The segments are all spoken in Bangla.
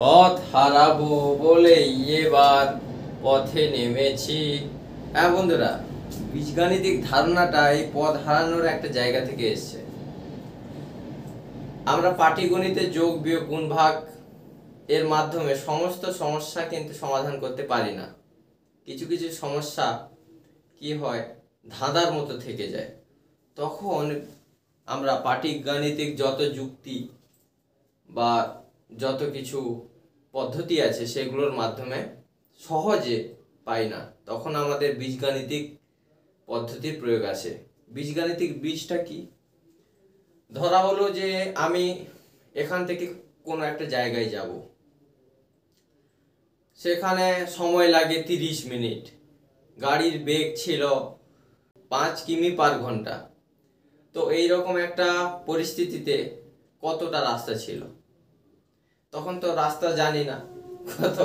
পথ হারাবো বলেই এবার পথে নেমেছি। হ্যাঁ বন্ধুরা, বীজগাণিতিক ধারণাটা এই পথ হারানোর একটা জায়গা থেকে এসছে। আমরা পাটিগণিতে যোগ বিয়োগ গুণ ভাগ এর মাধ্যমে সমস্ত সমস্যা কিন্তু সমাধান করতে পারি না। কিছু কিছু সমস্যা কি হয়, ধাঁধার মতো থেকে যায়। তখন আমরা পাটিগাণিতিক যত যুক্তি বা যত কিছু পদ্ধতি আছে সেগুলোর মাধ্যমে সহজে পাই না, তখন আমাদের বীজগাণিতিক পদ্ধতির প্রয়োগ আসে। বীজগাণিতিক বীজটা কি? ধরা হলো যে আমি এখান থেকে কোনো একটা জায়গায় যাব, সেখানে সময় লাগে 30 মিনিট, গাড়ির বেগ ছিল 5 কিমি/ঘন্টা। তো এইরকম একটা পরিস্থিতিতে কতটা রাস্তা ছিল? তখন তো রাস্তা জানি না কত।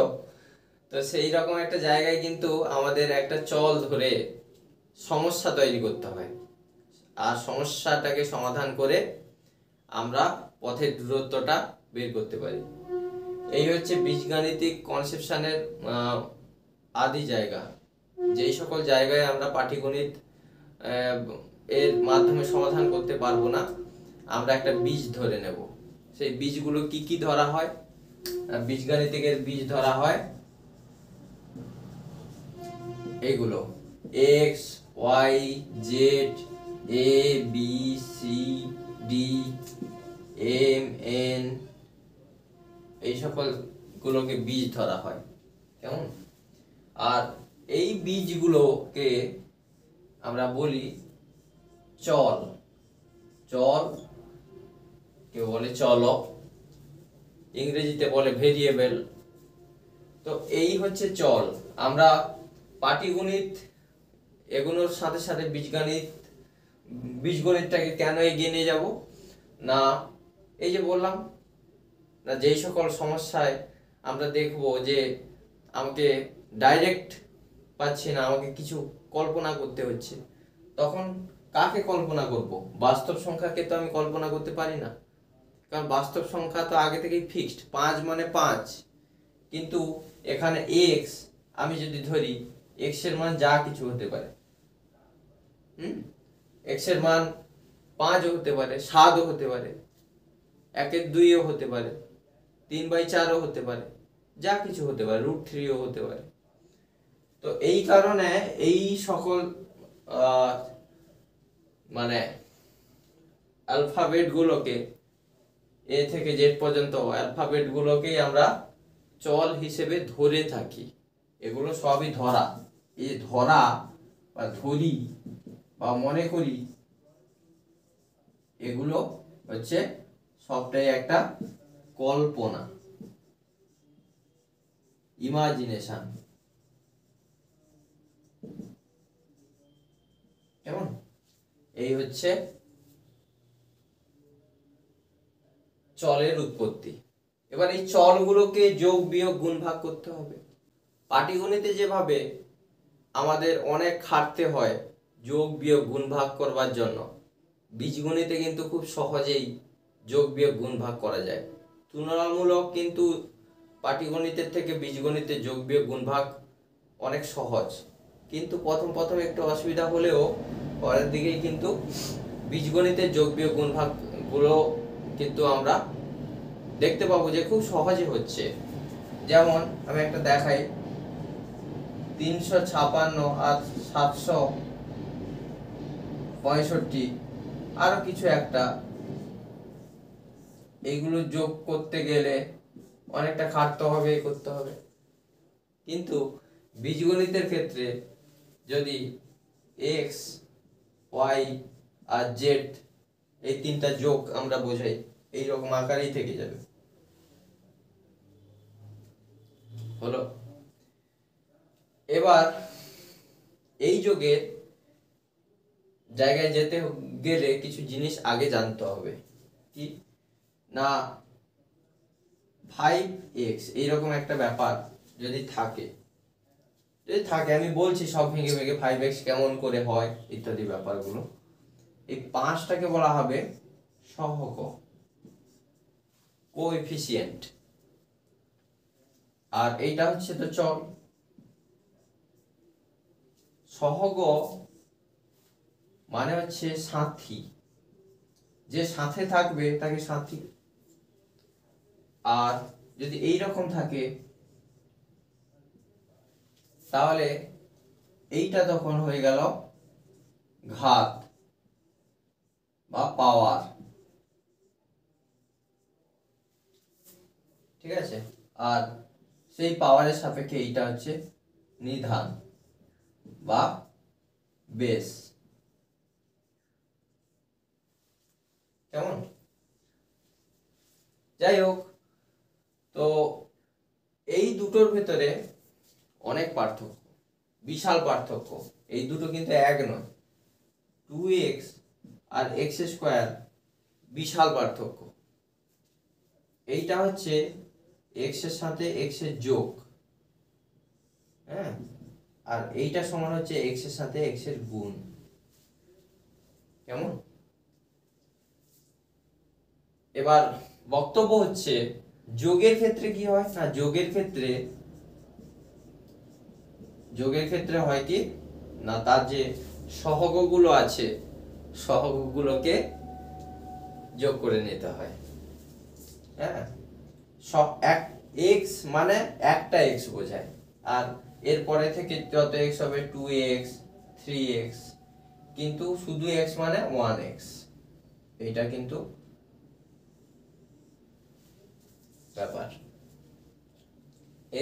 তো সেই রকম একটা জায়গায় কিন্তু আমাদের একটা চল ধরে সমস্যা তৈরি করতে হয়, আর সমস্যাটাকে সমাধান করে আমরা পথের দূরত্বটা বের করতে পারি। এই হচ্ছে বীজগাণিতিক কনসেপশনের আদি জায়গা। যেই সকল জায়গায় আমরা পাটিগণিত এর মাধ্যমে সমাধান করতে পারবো না, আমরা একটা বীজ ধরে নেব। সেই বীজগুলো কি কি ধরা হয়? বীজগাণিতিকের বীজ ধরা হয় এইগুলো: X, Y, Z, A, B, C, D, M, N, এই সকল গুলোকে বীজ ধরা হয়। কেমন? আর এই বীজগুলোকে আমরা বলি চল। চল কেউ বলে চলক, ইংরেজিতে বলে ভেরিয়েবল। তো এই হচ্ছে চল। আমরা পাটিগণিত এগুলোর সাথে সাথে বীজগণিতটাকে কেন এগিয়ে নিয়ে যাব না, এই যে বললাম না, যেই সকল সমস্যায় আমরা দেখব যে আমাকে ডাইরেক্ট পাচ্ছি না, আমাকে কিছু কল্পনা করতে হচ্ছে, তখন কাকে কল্পনা করব? বাস্তব সংখ্যাকে তো আমি কল্পনা করতে পারি না, কারণ বাস্তব সংখ্যা তো আগে থেকেই ফিক্সড, 5 মানে 5। কিন্তু এখানে এক্স আমি যদি ধরি, এক্স এর মান যা কিছু হতে পারে। এক্স এর মান 5ও হতে পারে, 7ও হতে পারে, 1/2ও হতে পারে, 3/4ও হতে পারে, যা কিছু হতে পারে, √3ও হতে পারে। তো এই কারণে এই সকল মানে অ্যালফাবেট গুলোকে, এ থেকে জেড পর্যন্ত অ্যালফাবেট গুলোকেই আমরা চল হিসেবে ধরে থাকি। এগুলো সবই ধরা। এই ধরা বা ধরি বা মনে করি, এগুলো হচ্ছে সবটাই একটা কল্পনা, ইমাজিনেশন। কেমন? এই হচ্ছে চলের উৎপত্তি। এবার এই চলগুলোকে যোগ বিয়োগ গুণ ভাগ করতে হবে। পাটিগণিতে যেভাবে আমাদের অনেক খাটতে হয় যোগ বিয়োগ গুণ ভাগ করবার জন্য, বীজগণিতে কিন্তু খুব সহজেই যোগ বিয়োগ গুণ ভাগ করা যায়। তুলনামূলক কিন্তু পাটিগণিতের থেকে বীজগণিতে যোগ বিয়োগ গুণ ভাগ অনেক সহজ, কিন্তু প্রথম প্রথম একটু অসুবিধা হলেও পরের দিকেই কিন্তু বীজগণিতের যোগ বিয়োগ গুণ ভাগ গুলো কিন্তু আমরা দেখতে পাবো যে খুব সহজে হচ্ছে। যেমন আমি একটা দেখাই, 356 আর 765 আরো কিছু একটা, এইগুলো যোগ করতে গেলে অনেকটা খাটতে হবে, করতে হবে। কিন্তু বীজগণিতের ক্ষেত্রে যদি এক্স, ওয়াই আর জেড এই তিনটা যোগ আমরা বোঝাই, এইরকম আকারেই থেকে যাবে। হলো? এবার এই যোগের জায়গায় যেতে গেলে কিছু জিনিস আগে জানতে হবে। কি না, 5x এইরকম একটা ব্যাপার যদি থাকে, আমি বলছি সব ভেঙে ভেঙে 5x কেমন করে হয় ইত্যাদি ব্যাপারগুলো। এই 5টাকে বলা হবে সহগ, কোএফিসিয়েন্ট। আর এইটা হচ্ছে তো চল। সহগ মানে হচ্ছে সাথী, যে সাথে থাকবে তাকে সাথী। আর যদি এই রকম থাকে তাহলে এইটা তখন হয়ে গেল ঘাত বা পাওয়ার। ঠিক আছে, আর সেই পাওয়ারের সাপেক্ষে এইটা হচ্ছে নিধান বা বেস। কেমন? যাই হোক, তো এই দুটোর ভেতরে অনেক পার্থক্য, বিশাল পার্থক্য। এই দুটো কিন্তু এক নয়, 2x আর x স্কোয়ার বিশাল পার্থক্য। এইটা হচ্ছে x এর সাথে x এর যোগ, হ্যাঁ, আর এইটা সমান হচ্ছে x এর সাথে x এর গুণ। কেমন? এবার বক্তব্য হচ্ছে যোগের ক্ষেত্রে কি হয় না, যোগের ক্ষেত্রে হয় কি না, তার যে সহগগুলো আছে সহগগুলোকে যোগ করে নিতে হয়। হ্যাঁ, সব এক x মানে একটা x বোঝায়, আর এরপরে থেকে যত x হবে 2x 3x, কিন্তু শুধু x মানে 1x, এইটা কিন্তু ব্যাপার।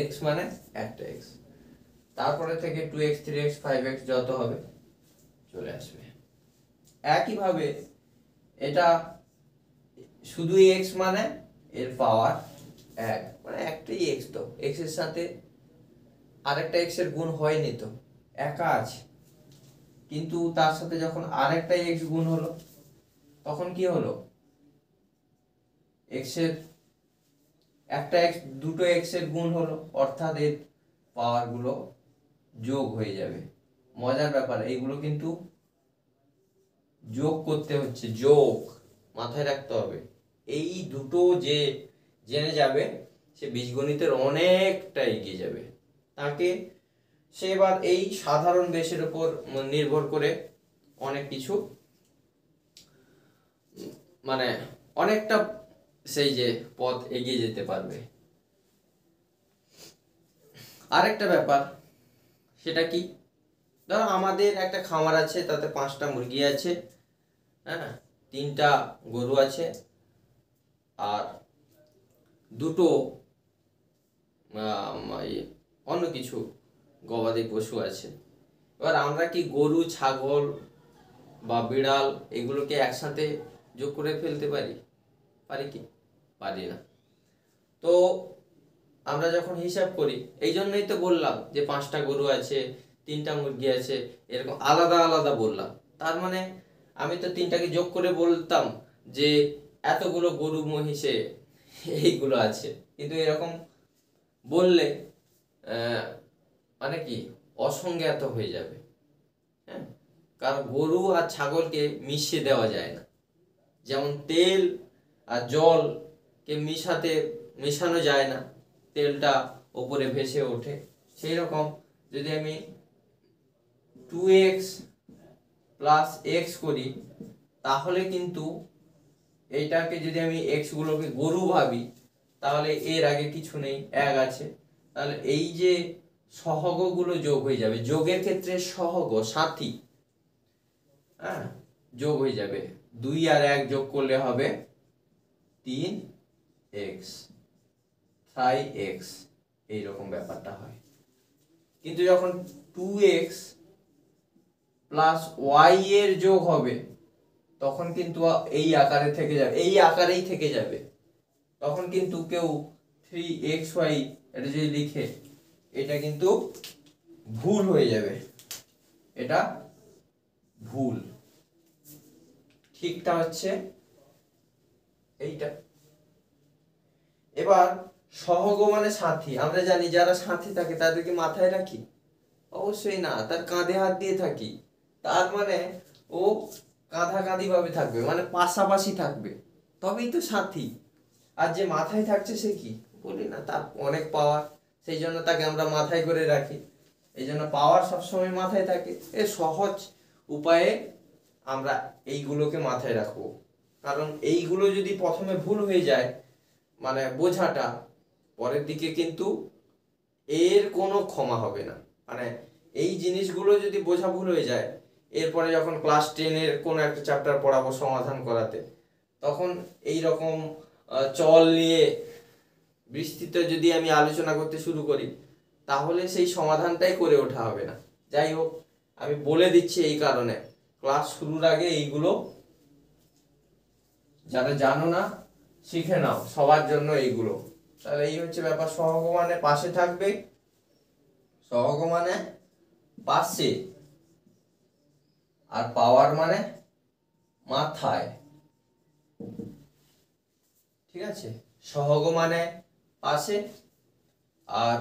x মানে একটা x, তারপরে থেকে 2x 3x 5x যত হবে চলে আসবে। একইভাবে এটা শুধু x মানে এর পাওয়ার 1, মানে একটাই x, তো x এর সাথে আরেকটা x এর গুণ হয়নি, তো একা আছে, কিন্তু তার সাথে যখন আরেকটা x গুণ হলো তখন কি হলো, x এর একটা x দুটো x এর গুণ হলো, অর্থাৎ এর পাওয়ার গুলো যোগ হয়ে যাবে। মজার ব্যাপার, এইগুলো কিন্তু যোগ করতে হচ্ছে, যোগ মাথায় রাখতে হবে। এই দুটো যে জেনে যাবে সে বীজগণিতের অনেকটা এগিয়ে যাবে। তাকে সে এবার এই সাধারণ বেসের উপর নির্ভর করে অনেক কিছু, মানে অনেকটা সেই যে পথ এগিয়ে যেতে পারবে। আরেকটা ব্যাপার, সেটা কি, ধরো আমাদের একটা খামার আছে, তাতে 5টা মুরগি আছে, হ্যাঁ, 3টা গরু আছে, আর দুটো অন্য কিছু গবাদি পশু আছে। এবার আমরা কি গরু ছাগল বা বিড়াল এগুলোকে একসাথে যোগ করে ফেলতে পারি? পারি কি? পারি না। তো আমরা যখন হিসাব করি, এই জন্যই তো বললাম যে 5টা গরু আছে 3টা মুরগি আছে, এরকম আলাদা আলাদা বললাম। তার মানে আমি তো 3টাকে যোগ করে বলতাম যে এতগুলো গরু মহিষে এইগুলো আছে, কিন্তু এরকম বললে মানে কি অসংজ্ঞাত হয়ে যাবে। হ্যাঁ, কারণ গরু আর ছাগলকে মিশিয়ে দেওয়া যায় না, যেমন তেল আর জলকে মেশানো যায় না, তেলটা ওপরে ভেসে ওঠে। সেই রকম যদি আমি 2x প্লাস x করি, তাহলে কিন্তু এইটাকে যদি আমি x গুলোকে গরু ভাবি, তাহলে এর আগে কিছু নেই, 1 আছে, তাহলে এই যে সহগগুলো যোগ হয়ে যাবে। যোগের ক্ষেত্রে সহগ সাথী, হ্যাঁ, যোগ হয়ে যাবে। 2 আর 1 যোগ করলে হবে 3x 5x, এইরকম ব্যাপারটা হয়। কিন্তু যখন 2x প্লাস y এর যোগ হবে, তখন কিন্তু এই আকারে থেকে যাবে, এই আকারেই থেকে যাবে। তখন কিন্তু কেউ 3xy এটা যদি লিখে, এটা কিন্তু ভুল হয়ে যাবে, এটা ভুল। ঠিকটা হচ্ছে এইটা। এবার সহগ মানে সাথী, আমরা জানি যারা সাথী থাকে তাদেরকে মাথায় রাখি? অবশ্যই না, তার কাঁধে হাত দিয়ে থাকি। তার মানে ও কাঁধাকাঁধি ভাবে থাকবে, মানে পাশাপাশি থাকবে, তবেই তো সাথী। আর যে মাথায় থাকছে সে কি বলি না, তার অনেক পাওয়ার, সেই জন্য তাকে আমরা মাথায় করে রাখি। এই জন্য পাওয়ার সবসময় মাথায় থাকে। এর সহজ উপায়ে আমরা এইগুলোকে মাথায় রাখবো, কারণ এইগুলো যদি প্রথমে ভুল হয়ে যায় মানে বোঝাটা, পরের দিকে কিন্তু এর কোনো ক্ষমা হবে না। মানে এই জিনিসগুলো যদি বোঝা ভুল হয়ে যায়, এরপরে যখন ক্লাস 10-এর কোনো একটা চ্যাপ্টার পড়াবো সমাধান করাতে, তখন এই রকম চল নিয়ে বিস্তৃত যদি আমি আলোচনা করতে শুরু করি, তাহলে সেই সমাধানটাই করে ওঠা হবে না। যাই হোক, আমি বলে দিচ্ছি এই কারণে, ক্লাস শুরুর আগে এইগুলো যারা জানো না শিখে নাও, সবার জন্য এইগুলো। তাহলে এই হচ্ছে ব্যাপার। সহগ মানে পাশে থাকবে, সহগ মানে পাশে, আর পাওয়ার মানে মাথায়। ঠিক আছে, সহগ মানে পাশে, আর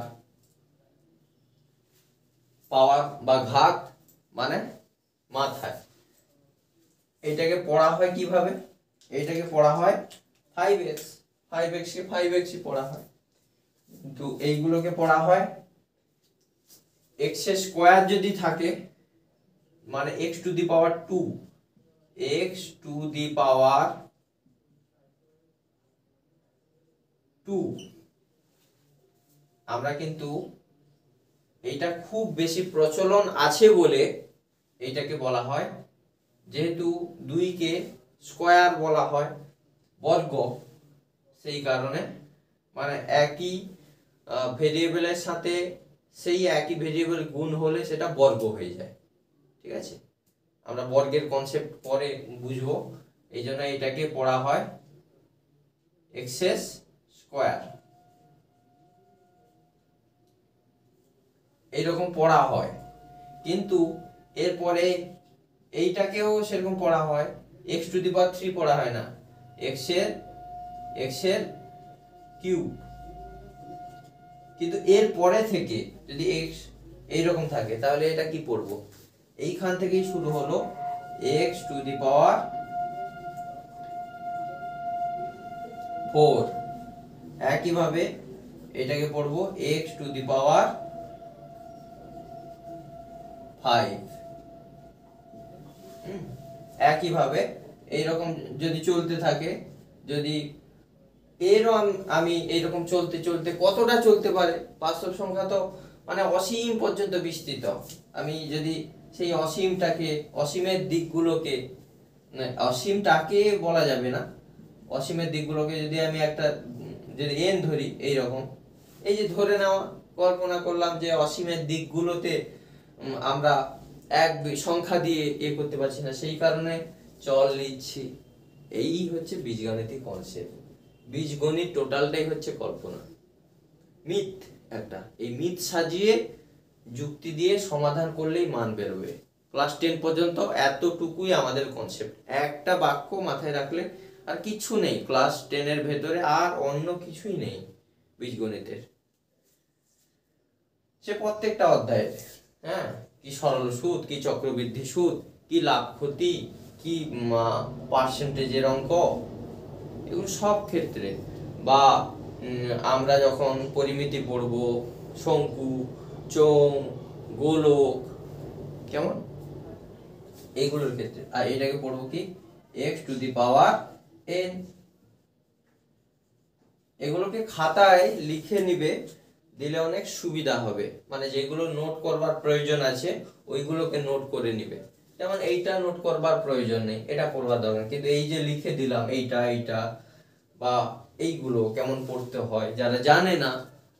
পাওয়ার বা ঘাত মানে মাথায়। এটাকে পড়া হয় কিভাবে? এটাকে পড়া হয় 5x, 5x কে 5x পড়া হয়, কিন্তু এইগুলোকে পড়া হয় x এর স্কয়ার যদি থাকে মানে x to the power 2, x to the power 2। আমরা কিন্তু এটা খুব বেশি প্রচলন আছে বলে এইটাকে বলা হয়, যেহেতু 2 কে স্কয়ার বলা হয়, বর্গ, সেই কারণে মানে একই ভেরিয়েবলের সাথে সেই একই ভেরিয়েবল গুণ হলে সেটা বর্গ হয়ে যায়। ঠিক আছে, আমরা বর্গের কনসেপ্ট পরে বুঝবো, এই জন্য এটাকে পড়া হয় এক্স স্কয়ার, এইরকম পড়া হয়। কিন্তু এরপরে এইটাকেও সেরকম পড়া হয়, x টু দি পাওয়ার 3 পড়া হয় না, x এর কিউব। কিন্তু এর পরে থেকে যদি x এইরকম থাকে তাহলে এটা কি পড়বো? এইখান থেকেই শুরু হলো x টু দি পাওয়ার 4। একইভাবে এটাকে পড়বো x টু দি পাওয়ার 5। একইভাবে এইরকম যদি চলতে থাকে, যদি এরও আমি এইরকম চলতে চলতে কতটা চলতে পারে, বাস্তব সংখ্যা তো মানে অসীম পর্যন্ত বিস্তৃত। আমি যদি সেই অসীমটাকে, অসীমের দিকগুলোকে, অসীমটাকে বলা যাবে না, অসীমের দিকগুলোকে যদি আমি একটা যদি n ধরি, এইরকম, এই যে ধরে নেওয়া, কল্পনা করলাম যে অসীমের দিকগুলোতে আমরা এক সংখ্যা দিয়ে করতে পারছি না, সেই কারণে চল নিচ্ছি। এই হচ্ছে বীজগাণিতিক কনসেপ্ট। বীজগণিত টোটালটাই হচ্ছে কল্পনা, মিথ একটা। এই মিথ সাজিয়ে যুক্তি দিয়ে সমাধান করলেই মান বেরোবে। ক্লাস 10 পর্যন্ত এতটুকুই আমাদের কনসেপ্ট। একটা বাক্য মাথায় রাখলে আর কিছু নেই ক্লাস 10-এর ভেতরে, আর অন্য কিছুই নেই বীজগণিতের। সে প্রত্যেকটা অধ্যায়ে, হ্যাঁ, কি সরল সুদ, কি চক্রবৃদ্ধি সুদ, কি লাভ ক্ষতি, কি পার্সেন্টেজের অঙ্ক, এগুলো সব ক্ষেত্রে, বা আমরা যখন পরিমিতি পড়ব, শঙ্কু, চোঙ, গোলক, কেমন, এইগুলোর ক্ষেত্রে। আর এটাকে পড়বো কি x to the power n। এগুলোকে খাতায় লিখে নিবে, দিলে অনেক সুবিধা হবে। মানে যেগুলো নোট করবার প্রয়োজন আছে ওইগুলোকে নোট করে নিবে। যেমন এইটা নোট করবার প্রয়োজন নেই, এটা পড়বার দরকার, কিন্তু এই যে লিখে দিলাম এইটা বা এইগুলো কেমন পড়তে হয়, যারা জানে না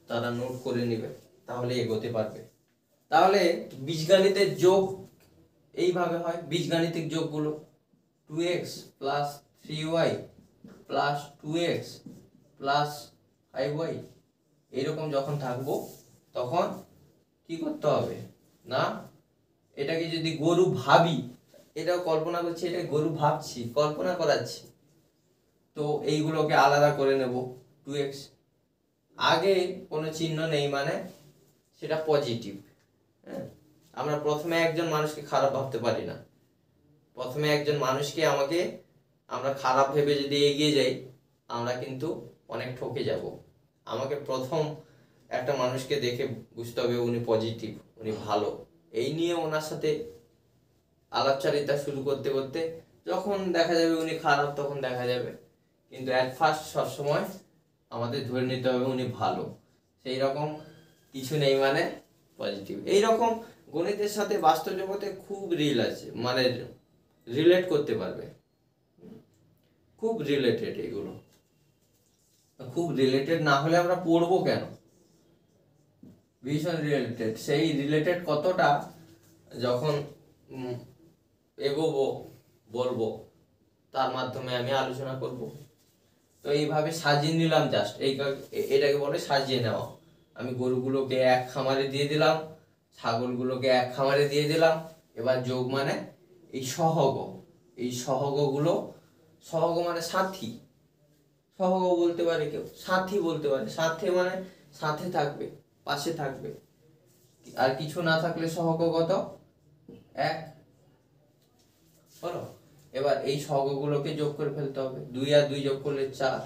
তারা নোট করে নিবে, তাহলে এগোতে পারবে। তাহলে বীজগণিতের যোগ এইভাবে হয়। বীজগাণিতিক যোগগুলো 2x plus 3y plus 2x plus 5y, এইরকম যখন থাকবো তখন কি করতে হবে না, এটাকে যদি গরু ভাবি, এটাও কল্পনা করছি, এটা গরু ভাবছি, কল্পনা করাচ্ছি, তো এইগুলোকে আলাদা করে নেব। 2x আগে কোনো চিহ্ন নেই মানে সেটা পজিটিভ। হ্যাঁ, আমরা প্রথমে একজন মানুষকে খারাপ ভাবতে পারি না। প্রথমে একজন মানুষকে আমরা খারাপ ভেবে যদি এগিয়ে যাই, আমরা কিন্তু অনেক ঠকে যাব। আমাকে প্রথম একটা মানুষকে দেখে বুঝতে হবে উনি পজিটিভ, উনি ভালো। এই নিয়ে ওনার সাথে আলাপচারিতা শুরু করতে করতে যখন দেখা যাবে উনি খারাপ তখন দেখা যাবে, কিন্তু অ্যাট ফার্স্ট সবসময় আমাদের ধরে নিতে হবে উনি ভালো। সেই রকম কিছু নেই মানে পজিটিভ। এইরকম গণিতের সাথে বাস্তব জগতে খুব রিল আছে, মানে রিলেট করতে পারবে, খুব রিলেটেড। এগুলো খুব রিলেটেড না হলে আমরা পড়বো কেন? ভীষণ রিলেটেড। সেই রিলেটেড কতটা যখন এগোবো বলবো, তার মাধ্যমে আমি আলোচনা করব। তো এইভাবে সাজিয়ে নিলাম, জাস্ট এটাকে বলে সাজিয়ে নেওয়া। আমি গরুগুলোকে এক খামারে দিয়ে দিলাম, ছাগলগুলোকে এক খামারে দিয়ে দিলাম। এবার যোগ মানে এই সহগ, এই সহগগুলো, সহগ মানে সাথী, সহগ বলতে পারে কেউ, সাথী বলতে পারে। সাথে মানে সাথে থাকবে, পাশে থাকবে। আর কিছু না থাকলে সহগ কত? এক। বলো, এবার এই সহগগুলোকে যোগ করে ফেলতে হবে। 2 আর 2 যোগ করলে 4,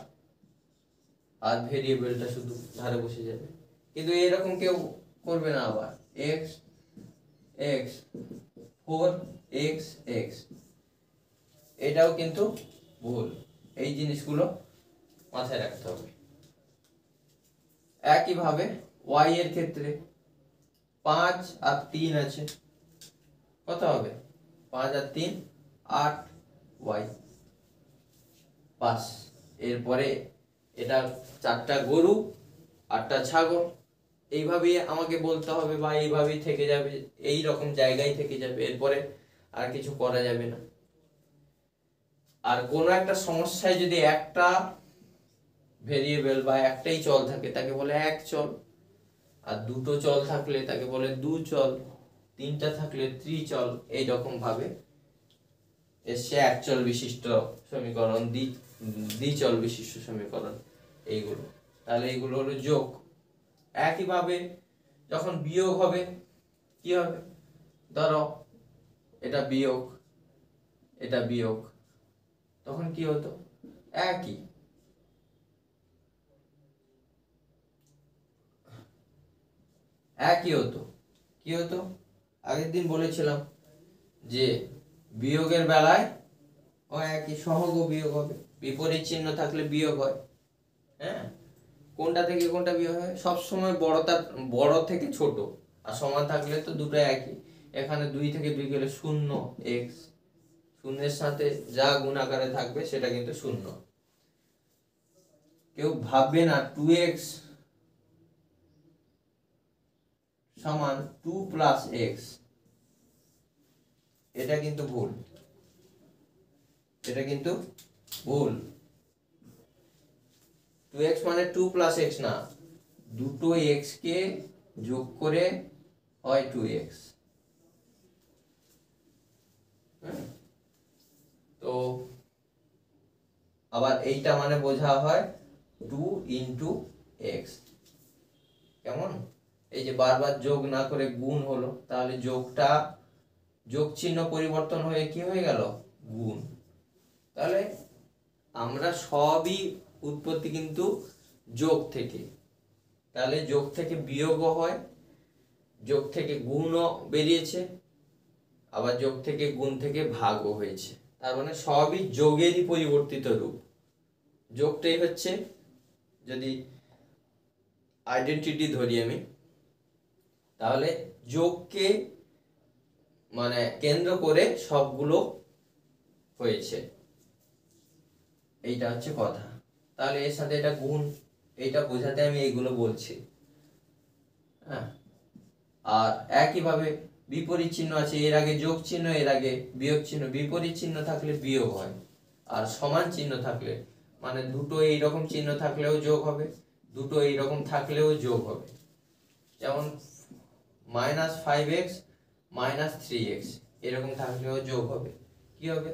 আর ভেরিয়েবলটা শুধু ধারে বসে যাবে। কিন্তু এরকম কেউ করবে না। আবার x x 4x x, এটাও কিন্তু ভুল। এই জিনিসগুলো মাথায় রাখতে হবে। একইভাবে y এর ক্ষেত্রে 5 আর 3 আছে, কত হবে? 5 আর 3 8 y, বাস। এরপরে এটা 4টা গরু 8টা ছাগল, এইভাবেই আমাকে বলতে হবে, বা এইভাবেই থেকে যাবে, এই রকম জায়গায় থেকে যাবে। এরপরে আর কিছু করা যাবে না। আর কোনো একটা সমস্যায় যদি একটা ভেরিয়েবল বা একটাই চল থাকে তাকে বলে এক চল, আর দুটো চল থাকলে তাকে বলে দু চল, তিনটা থাকলে ত্রিচল। এইরকম ভাবে এসে একচল বিশিষ্ট সমীকরণ, দ্বিচল বিশিষ্ট সমীকরণ, এইগুলো। তাহলে এইগুলো হলো যোগ। একইভাবে যখন বিয়োগ হবে কি হবে? ধরো এটা বিয়োগ, এটা বিয়োগ, তখন কি হতো? একই হতো। কি হতো? আগের দিন বলেছিলাম যে বিয়োগের বেলায় ও একই, সহগ বিয়োগ হবে। বিপরীত চিহ্ন থাকলে বিয়োগ হয়। হ্যাঁ, কোনটা থেকে কোনটা বিয়োগ হয়? সবসময় বড় থেকে ছোট, আর সমান থাকলে তো দুটো একই। এখানে 2 থেকে 2 গেলে 0 x, শূন্যের সাথে যা গুণ আকারে থাকবে সেটা কিন্তু 0। কেউ ভাববে না 2x সমান 2 প্লাস x, এটা কিন্তু ভুল, এটা কিন্তু ভুল। 2x মানে 2 প্লাস x না, দুটো x কে যোগ করে হয় 2x। তো আবার এইটা মানে বোঝা হয় 2 ইন্টু x। কেমন? এই যে বারবার যোগ না করে গুণ হলো, তাহলে যোগটা, যোগ চিহ্ন পরিবর্তন হয়ে কি হয়ে গেল? গুণ। তাহলে আমরা সবই উৎপত্তি কিন্তু যোগ থেকে। তাহলে যোগ থেকে বিয়োগও হয়, যোগ থেকে গুণও বেরিয়েছে, আবার যোগ থেকে গুণ থেকে ভাগও হয়েছে। তার মানে সবই যোগেরই পরিবর্তিত রূপ। যোগটাই হচ্ছে, যদি আইডেন্টিটি ধরি আমি, তাহলে যোগকে মানে কেন্দ্র করে সবগুলো হয়েছে, এইটা হচ্ছে কথা। তাহলে এর সাথে এটা গুণ, এইটা বোঝাতে আমি এইগুলো বলছি। হ্যাঁ, আর একইভাবে বিপরীত চিহ্ন আছে, এর আগে যোগ চিহ্ন, এর আগে বিয়োগ চিহ্ন। বিপরীত চিহ্ন থাকলে বিয়োগ হয়, আর সমান চিহ্ন থাকলে, মানে দুটো এইরকম চিহ্ন থাকলেও যোগ হবে, দুটো এইরকম থাকলেও যোগ হবে। যেমন -5x -3x এরকম থাকলেও যোগ হবে। কি হবে?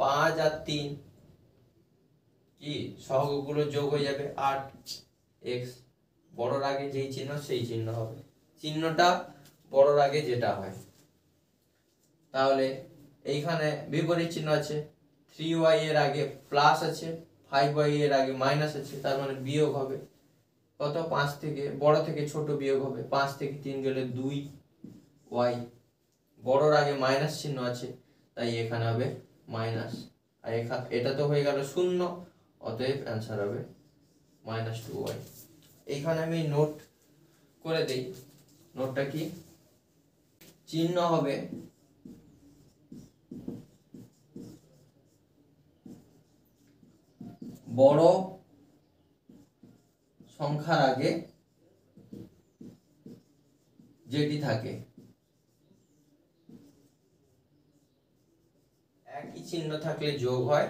5 আর 3 কি সহগগুলো যোগ হয়ে যাবে 8x। বড়র আগে যেই চিহ্ন সেই চিহ্ন হবে, চিহ্নটা বড়র আগে যেটা হয়। তাহলে এইখানে বিপরীত চিহ্ন আছে, 3y এর আগে প্লাস আছে, 5y এর আগে মাইনাস আছে, তার মানে বিয়োগ হবে। কত 5 থেকে বড় থেকে ছোট বিয়োগ হবে, 5 থেকে 3 গেলে 2 y, বড়র আগে মাইনাস চিহ্ন আছে তাই এখানে হবে মাইনাস, আর এটা তো হয়ে গেল 0, অতএব অ্যান্সার হবে -2y। এইখানে আমি নোট করে দেই, নোটটা কি, চিহ্ন হবে বড় সংখ্যার আগে যেটি থাকে, একই চিহ্ন থাকলে যোগ হয়,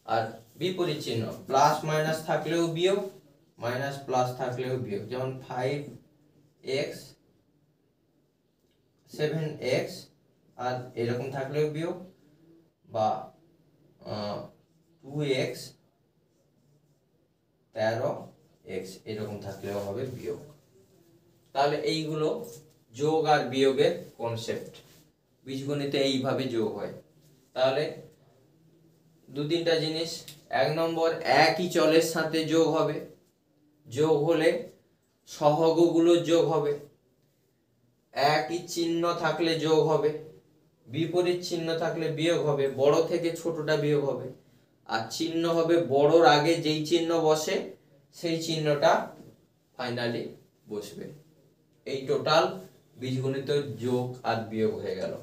আর বিপরীত চিহ্ন প্লাস মাইনাস থাকলেও বিয়োগ, মাইনাস প্লাস থাকলেও বিয়োগ, যেমন 5x 7x আর এরকম থাকলেও বিয়োগ, বা 2x 13x এরকম থাকলেও হবে বিয়োগ। তাহলে এইগুলো যোগ আর বিয়োগের কনসেপ্ট, বীজগণিতে এইভাবে যোগ হয়। তাহলে 2-3টা জিনিস, 1 নম্বর একই চলের সাথে যোগ হবে, যোগ হলে সহগগুলো যোগ হবে, একই চিহ্ন থাকলে যোগ হবে, বিপরীত চিহ্ন থাকলে বিয়োগ হবে, বড় থেকে ছোটটা বিয়োগ হবে, আর চিহ্ন হবে বড়র আগে যেই চিহ্ন বসে সেই চিহ্নটা ফাইনালি বসবে। এই টোটাল বীজগণিত যোগ আর বিয়োগ হয়ে গেল।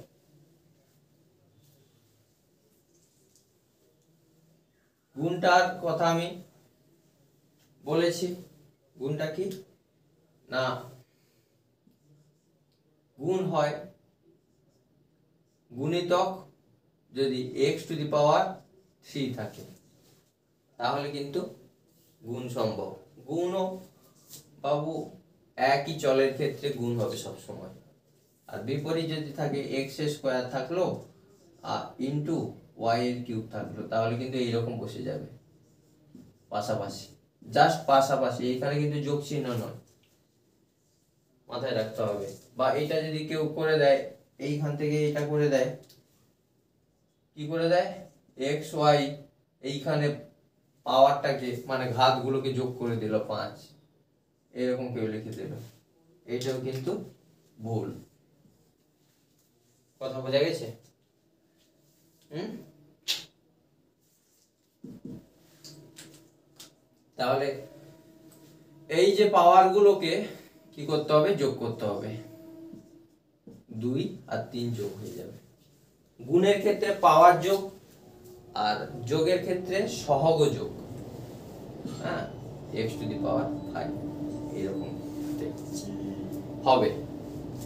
গুণটার কথা আমি বলেছি, গুণটা কি না, গুণ হয় গুণিতক যদি x⁻³ থাকে তাহলে কিন্তু গুণ সম্ভব। গুণও বাবু একই চলের ক্ষেত্রে গুণ হবে সব সময়, আর বিপরীত যদি থাকে x² থাকলো আর ইনটু y³ থাকলো তাহলে কিন্তু এইরকম বসে যাবে পাশাপাশি, জাস্ট পাশাপাশি, এখানে কিন্তু যোগ চিহ্ন নয়, মাথায় রাখতে হবে। বা এটা যদি কেউ করে দেয়, এইখান থেকে এটা করে দেয়, কি করে দেয়, xy এইখানে পাওয়ারটাকে মানে ঘাতগুলোকে যোগ করে দিল 5, এরকম কেউ লিখে দিল, এটাও কিন্তু ভুল। কথা বোঝা গেছে? তাহলে এই যে পাওয়ারগুলোকে কি করতে হবে, যোগ করতে হবে, 2 আর 3 যোগ হয়ে যাবে। গুণের ক্ষেত্রে পাওয়ার যোগ, আর যোগের ক্ষেত্রে সহগ যোগ, হ্যাঁ, x⁵ এরকম হবে।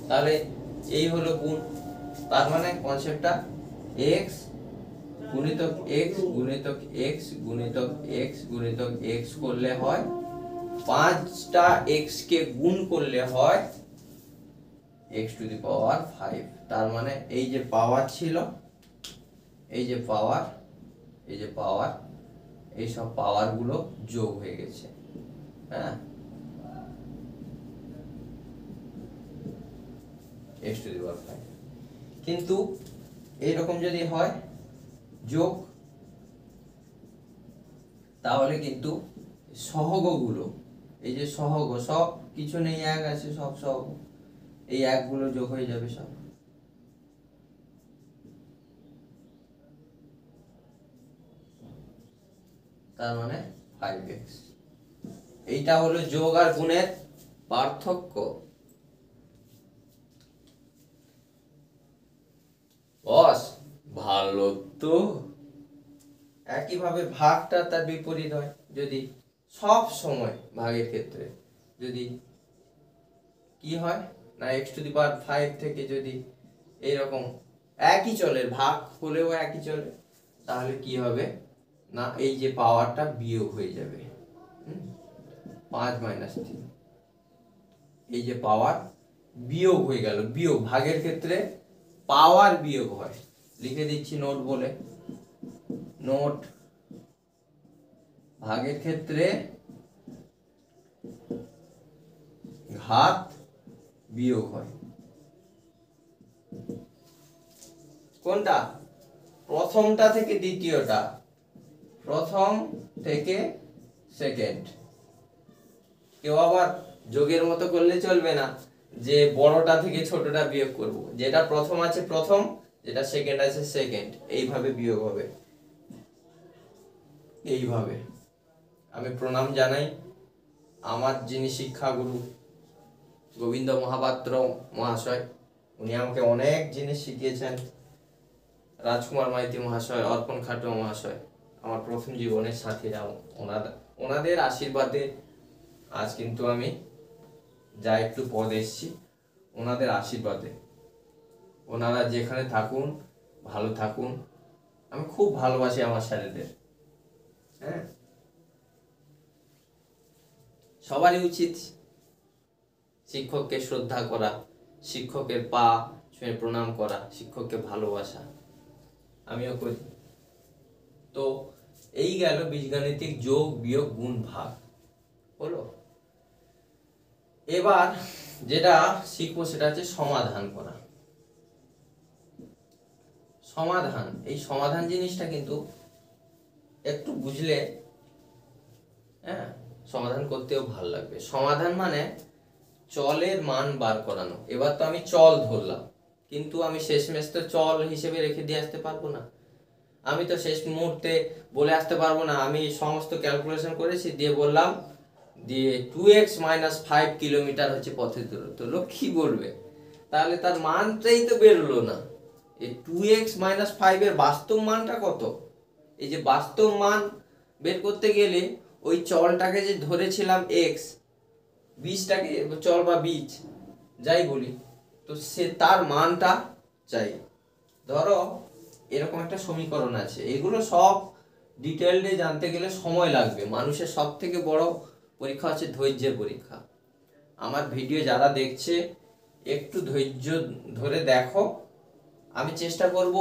তাহলে এই হলো গুণ, তার মানে কনসেপ্টটা x গুণিতক x গুণিতক x গুণিতক x গুণিতক x করলে হয় 5টা x কে গুণ করলে হয় x⁵। তার মানে এই যে পাওয়ার ছিল, এই যে পাওয়ার, এই যে পাওয়ার, এই সব পাওয়ার গুলো যোগ হয়ে গেছে, হ্যাঁ, x⁵। কিন্তু এইরকম যদি হয় যোগ, তাহলে কিন্তু সহগগুলো, এই যে সহগ, সব কিছু নেই, এক আছে, সব সহগ, এই একগুলো যোগ হয়ে যাবে সব। তার মানে 5x। এইটা হলো যোগ আর গুণের পার্থক্য। বস ভালো তো। একইভাবে ভাগটা তার বিপরীত হয়, যদি সব সময় ভাগের ক্ষেত্রে যদি কি হয় না x⁵ থেকে যদি এইরকম একই চলের ভাগ হলেও একই চলে, তাহলে কি হবে না, এই যে পাওয়ারটা বিয়োগ হয়ে যাবে, 5 - 3, এই যে পাওয়ার বিয়োগ হয়ে গেল। বিয়োগ ভাগের ক্ষেত্রে পাওয়ার বিয়োগ হয়, লিখে দিচ্ছি নোট বলে, নোট, ভাগের ক্ষেত্রে ঘাত বিয়োগ হয়। কোনটা, প্রথমটা থেকে দ্বিতীয়টা, প্রথম থেকে সেকেন্ড, কেউ আবার যোগের মতো করলে চলবে না যে বড়টা থেকে ছোটটা বিয়োগ করব, যেটা প্রথম আছে প্রথম, যেটা সেকেন্ড আছে সেকেন্ড, এইভাবে বিয়োগ হবে। এইভাবে আমি প্রণাম জানাই আমার যিনি শিক্ষাগুরু গোবিন্দ মহাপাত্র মহাশয়, উনি আমাকে অনেক জিনিস শিখিয়েছেন। রাজকুমার মাইতি মহাশয়, অর্পণ খাটুয়া মহাশয়, আমার প্রথম জীবনের সাথীরা, ওনাদের আশীর্বাদে আজ কিন্তু আমি যা একটু পদ এসেছি, ওনাদের আশীর্বাদে। ওনারা যেখানে থাকুন ভালো থাকুন, আমি খুব ভালোবাসি আমার স্যারেদের। হ্যাঁ, সবারই উচিত শিক্ষককে শ্রদ্ধা করা, শিক্ষকের পা ছুঁয়ে প্রণাম করা, শিক্ষককে ভালোবাসা, আমিও করি। তো এই গেল বীজগাণিতিক যোগ বিয়োগ গুণ ভাগ হলো। এবার যেটা শিখবো সেটা হচ্ছে সমাধান করা। সমাধান, এই সমাধান জিনিসটা কিন্তু একটু বুঝলে হ্যাঁ সমাধান করতেও ভালো লাগবে। সমাধান মানে চলের মান বার করানো। এবার তো আমি চল ধরলাম, কিন্তু আমি শেষমেশ তো চল হিসেবে রেখে দিয়ে আসতে পারবো না। আমি তো শেষ মুহূর্তে বলে আসতে পারবো না আমি সমস্ত ক্যালকুলেশন করেছি দিয়ে বললাম দিয়ে 2x-5 কিলোমিটার হচ্ছে পথের দূরত্ব। লোক কি বলবে? তাহলে তার মানটাই তো বেরোলো না। এই 2x-5 এর বাস্তব মানটা কত? এই যে বাস্তব মান বের করতে গেলে ওই চলটাকে যে ধরেছিলাম x, বীজটাকে চল বা বীজ যাই বলি, তো সে তার মানটা চাই। ধরো এরকম একটা সমীকরণ আছে, এগুলো সব ডিটেইলডে জানতে গেলে সময় লাগবে। মানুষের সব থেকে বড় পরীক্ষা হচ্ছে ধৈর্যের পরীক্ষা। আমার ভিডিও যারা দেখছে একটু ধৈর্য ধরে দেখো। আমি চেষ্টা করব,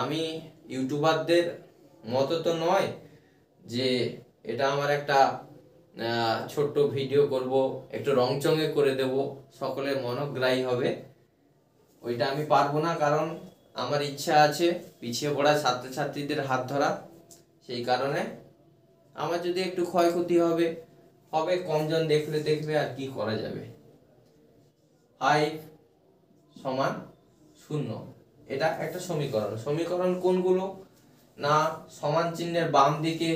আমি ইউটিউবারদের মতো তো নয় যে এটা আমার একটা ছোট্ট ভিডিও করব, একটু রংচঙে করে দেব, সকলের মনোগ্রাহী হবে, ওইটা আমি পারবো না। কারণ আমার ইচ্ছা আছে পিছিয়ে পড়া ছাত্রছাত্রীদের হাত ধরা। সেই কারণে আমার যদি একটু ক্ষয়ক্ষতি হবে হবে, কমজন দেখলে দেখবে, আর কি করা যাবে। 5 সমান 0, এটা একটা সমীকরণ। সমীকরণ কোনগুলো? না, সমান চিহ্নের বাম দিকে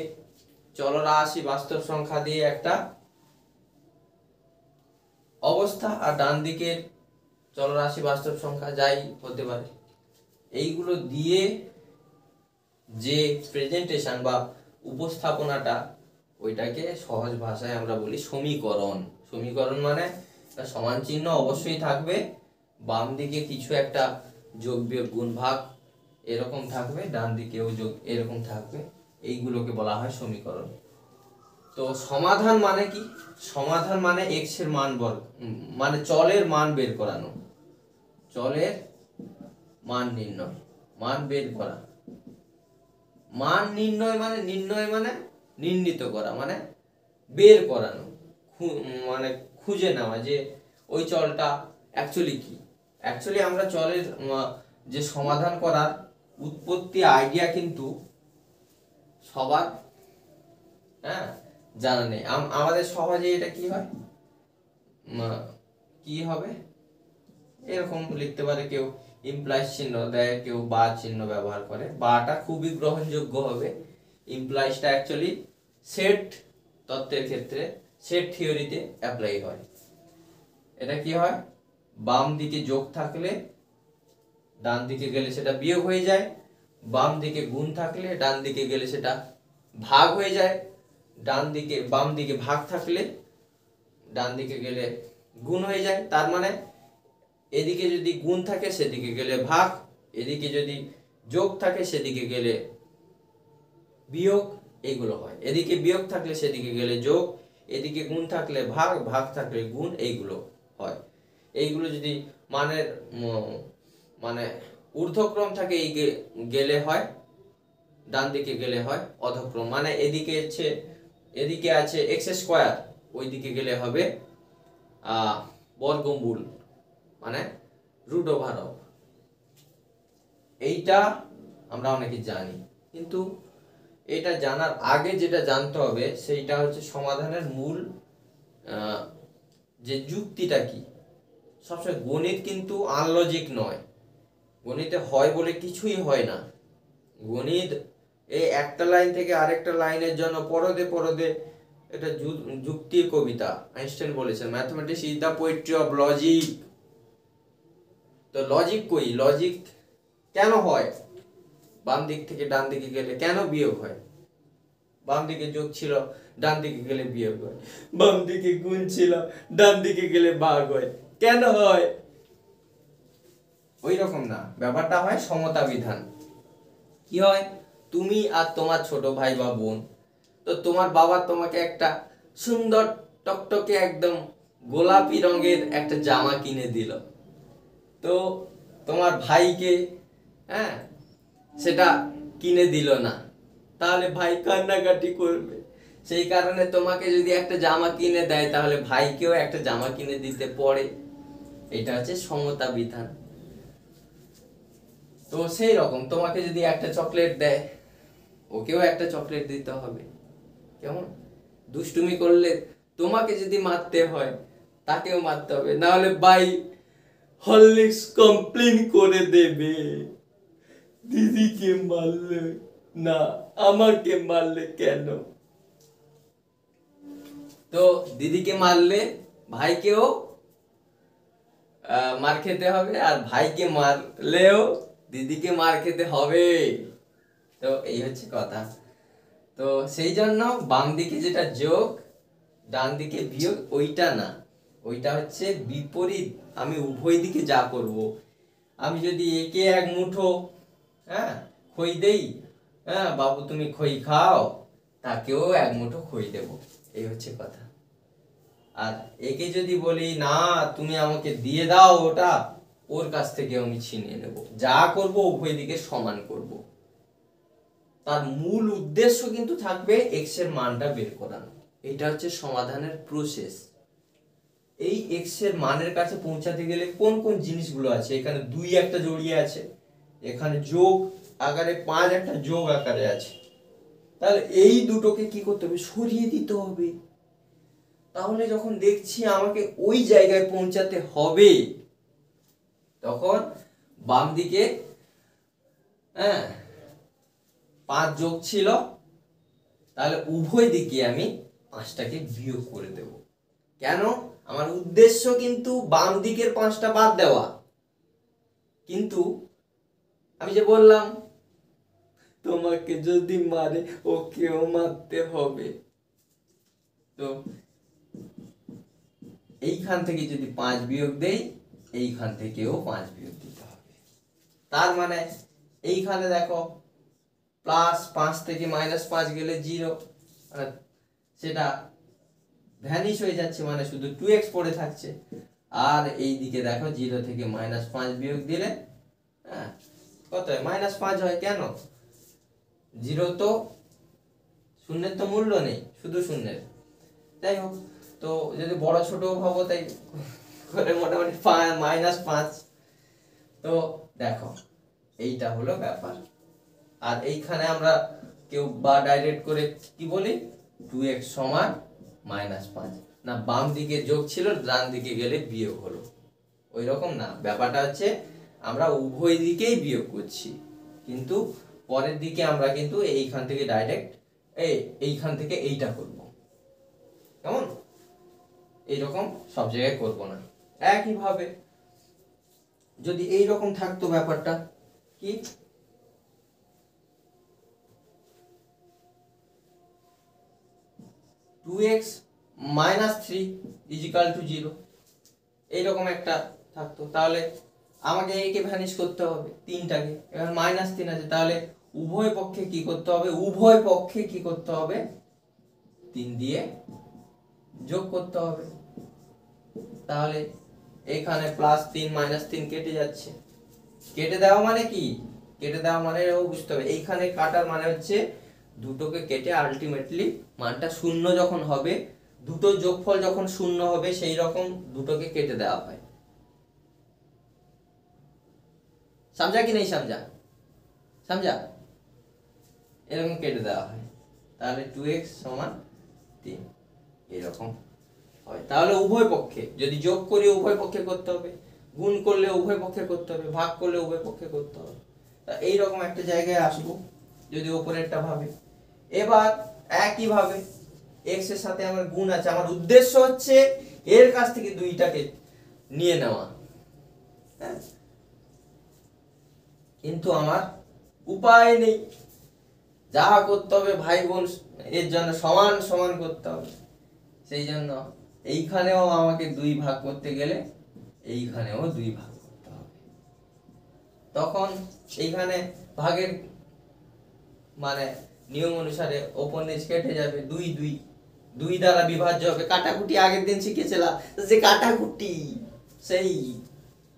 চলরাশি বাস্তব সংখ্যা দিয়ে একটা অবস্থা, আর ডান দিকে চলরাশি বাস্তব সংখ্যা যাই হতে পারে, এইগুলো দিয়ে যে প্রেজেন্টেশন বা উপস্থাপনাটা, ওইটাকে সহজ ভাষায় আমরা বলি সমীকরণ। সমীকরণ মানে সমান চিহ্ন অবশ্যই থাকবে, বাম দিকে কিছু একটা যোগ বিয়োগ গুণ ভাগ এরকম থাকবে, ডান দিকেও যোগ এরকম থাকবে, এইগুলোকে বলা হয় সমীকরণ। তো সমাধান মানে কি? সমাধান মানে x এর মান মানে চলের মান বের করানো, চলের মান নির্ণয়, মান বের করা। মান নির্ণয় মানে নির্ণীত করা, মানে বের করানো, মানে খুঁজে নেওয়া যে ওই চলটা অ্যাকচুয়ালি কি। অ্যাকচুয়ালি আমরা চলের যে সমাধান করার উৎপত্তি আইডিয়া কিন্তু সবার হ্যাঁ জানা নেই। আমাদের সহজে এটা কি হয়, কি হবে এরকম লিখতে পারে, কেউ ইমপ্লাইজ চিহ্ন দেয়, কেউ বা চিহ্ন ব্যবহার করে। বাটা খুবই গ্রহণযোগ্য হবে, ইমপ্লাইজটা অ্যাকচুয়ালি সেট তত্ত্বের ক্ষেত্রে, সেট থিওরিতে অ্যাপ্লাই হয়। এটা কি হয়, বাম দিকে যোগ থাকলে ডান দিকে গেলে সেটা বিয়োগ হয়ে যায়, বাম দিকে গুণ থাকলে ডান দিকে গেলে সেটা ভাগ হয়ে যায়, বাম দিকে ভাগ থাকলে ডান দিকে গেলে গুণ হয়ে যায়। তার মানে এদিকে যদি গুণ থাকে সেদিকে গেলে ভাগ, এদিকে যদি যোগ থাকে সেদিকে গেলে বিয়োগ, এইগুলো হয়। এদিকে বিয়োগ থাকলে সেদিকে গেলে যোগ, এদিকে গুণ থাকলে ভাগ, ভাগ থাকলে গুণ, এইগুলো হয়। এইগুলো যদি মানের মানে ঊর্ধ্বক্রম থাকে এই গেলে হয়, ডান দিকে গেলে হয় অধক্রম। মানে এদিকে আছে x², ওই দিকে গেলে হবে বর্গমূল, মানে √/। এইটা আমরা অনেকে জানি, কিন্তু এটা জানার আগে যেটা জানতে হবে সেইটা হচ্ছে সমাধানের মূল আহ, যে যুক্তিটা কি, সবসময় গণিত কিন্তু আনলজিক নয়, গণিতে হয় বলে কিছুই হয় না। গণিত এই একটা লাইন থেকে আরেকটা লাইনের জন্য পরদে পরদে এটা যুক্তির কবিতা। আইনস্টাইন বলেছেন mathematics is the poetry of logic. তো লজিক কই, লজিক কেন হয়? বাম দিক থেকে ডান দিকে গেলে কেন বিয়োগ হয়? বাম দিকে যোগ ছিল, ডান দিকে গেলে বিয়োগ হয়। বাম দিকে গুণ ছিল, ডান দিকে গেলে ভাগ হয়। কেন হয়? ওই রকম না, ব্যাপারটা হয় সমতা বিধান। কি হয়, তুমি আর তোমার ছোট ভাই বা বোন, তো তোমার বাবা তোমাকে একটা সুন্দর টকটকে একদম গোলাপি রঙের একটা জামা কিনে দিল। তো তোমার ভাইকে, হ্যাঁ, সেটা কিনে দিল না, তাহলে ভাই কান্নাকাটি করবে। সেই কারণে তোমাকে যদি একটা জামা কিনে দেয়, তাহলে ভাইকেও একটা জামা কিনে দিতে পড়ে। এটা হচ্ছে সমতা বিধান। তো সেই রকম তোমাকে যদি একটা চকলেট দেয়, ওকেও একটা চকলেট দিতে হবে। কেমন? দুষ্টুমি করলে তোমাকে যদি মারতে হয়, তাকেও মারতে হবে, না হলে ভাই হরলিক্স কমপ্লেন করে দেবে, দিদিকে মারলে না, আমাকে মারলে কেন। তো দিদিকে মারলে ভাইকেও মার খেতে হবে, আর ভাইকে মারলেও দিদিকে মার খেতে হবে। তো এই হচ্ছে কথা। তো সেই জন্য বাম দিকে যেটা যোগ, ডান দিকে বিয়োগ, ওইটা না, ওইটা হচ্ছে বিপরীত। আমি উভয় দিকে যা করব, আমি যদি একে এক মুঠো, হ্যাঁ, খই দেই, হ্যাঁ বাবু তুমি খই খাও, তাকেও এক মুঠো খই দেব। এই হচ্ছে কথা। আর একে যদি বলি না তুমি আমাকে দিয়ে দাও ওটা, ওর কাছ থেকে আমি ছিনিয়ে নেব। যা করব উভয় দিকে সমান করব। তার মূল উদ্দেশ্য কিন্তু থাকবে এক্স এর মানটা বের করানো। এটা হচ্ছে সমাধানের প্রসেস। এই এক্স এর মানের কাছে পৌঁছাতে গেলে কোন কোন জিনিসগুলো আছে, এখানে 2 একটা জড়িয়ে আছে, এখানে যোগ আকারে 5 একটা যোগ আকারে আছে। তাহলে এই দুটোকে কি করতে হবে, সরিয়ে দিতে হবে। তাহলে যখন দেখছি আমাকে ওই জায়গায় পৌঁছাতে হবে, তখন বাম দিকে, হ্যাঁ, 5 যোগ ছিল, তাহলে উভয় দিকে আমি 5টাকে বিয়োগ করে দেব। কেন? আমার উদ্দেশ্য কিন্তু বাম দিকের 5টা বাদ দেওয়া, কিন্তু আমি যে বললাম তোমাকে যদি মারে ওকেও মারতে হবে, তো এইখান থেকে যদি 5 বিয়োগ দেই, এইখান থেকেও 5 বিয়োগ দিতে হবে। তার মানে এইখানে দেখো +5 থেকে -5 গেলে 0, সেটা ভ্যানিশ হয়ে যাচ্ছে, মানে শুধু 2x পড়ে থাকছে। আর এই দিকে দেখো 0 থেকে -5 বিয়োগ দিলে, হ্যাঁ, কত হয়, -5 হয়। কেন? 0 তো শূন্যের তো মূল্য নেই, শুধু শূন্যের। যাই হোক, তো যদি বড় ছোট ভাবো, তাই করে মোটামুটি -5। তো দেখো এইটা হলো ব্যাপার। আর এইখানে আমরা কেউ বা ডাইরেক্ট করে কি বলি, 2x সমান -5, না বাম দিকে যোগ ছিল, ডান দিকে গেলে বিয়োগ হলো, ওই রকম না। ব্যাপারটা হচ্ছে আমরা উভয় দিকেই বিয়োগ করছি, কিন্তু পরের দিকে আমরা কিন্তু এইখান থেকে ডাইরেক্ট এইখান থেকে এইটা করব। কেমন? এইরকম সব জায়গায় করব না। একইভাবে যদি এইরকম থাকতো ব্যাপারটা, কি 2x - 3 = 0, এইরকম একটা থাকতো, তাহলে আমাকে একে ভ্যানিশ করতে হবে, 3টাকে। এবার -3 আছে, তাহলে উভয় পক্ষে কি করতে হবে, 3 দিয়ে যোগ করতে হবে। তাহলে এখানে +3 -3 কেটে যাচ্ছে। কেটে দেওয়া মানে কি, কেটে দেওয়া মানে বুঝতে হবে, এইখানে কাটার মানে হচ্ছে দুটোকে কেটে আলটিমেটলি মানটা 0 যখন হবে, দুটোর যোগফল যখন 0 হবে, সেই রকম দুটোকে কেটে দেওয়া হয়। समझा कि नहीं समझा? समझा? এরকম কেটে দেওয়া হয়, তাহলে 2x = 3 এরকম হয়, তাহলে উভয় পক্ষে যদি যোগ করি উভয় পক্ষে করতে হবে, গুণ করলে উভয় পক্ষে করতে হবে, ভাগ করলে উভয় পক্ষে করতে হবে। তা এইরকম একটা জায়গায় আসবো যদি ওপরেরটা ভাবে। এবার একইভাবে এক্স এর সাথে আমার গুণ আছে, আমার উদ্দেশ্য হচ্ছে এর কাছ থেকে দুইটাকে নিয়ে নেওয়া, হ্যাঁ, কিন্তু আমার উপায় নেই, যা করতে হবে ভাই বোন এর জন্য সমান সমান করতে হবে। সেই জন্য এইখানেও আমাকে 2 ভাগ করতে গেলে এইখানেও 2 ভাগ করতে হবে। তখন এইখানে ভাগের মানে নিয়ম অনুসারে ওপর নিচ কেটে যাবে, 2 দ্বারা বিভাজ্য হবে। কাটাকুটি আগের দিন শিখেছিলাম, যে কাটাকুটি,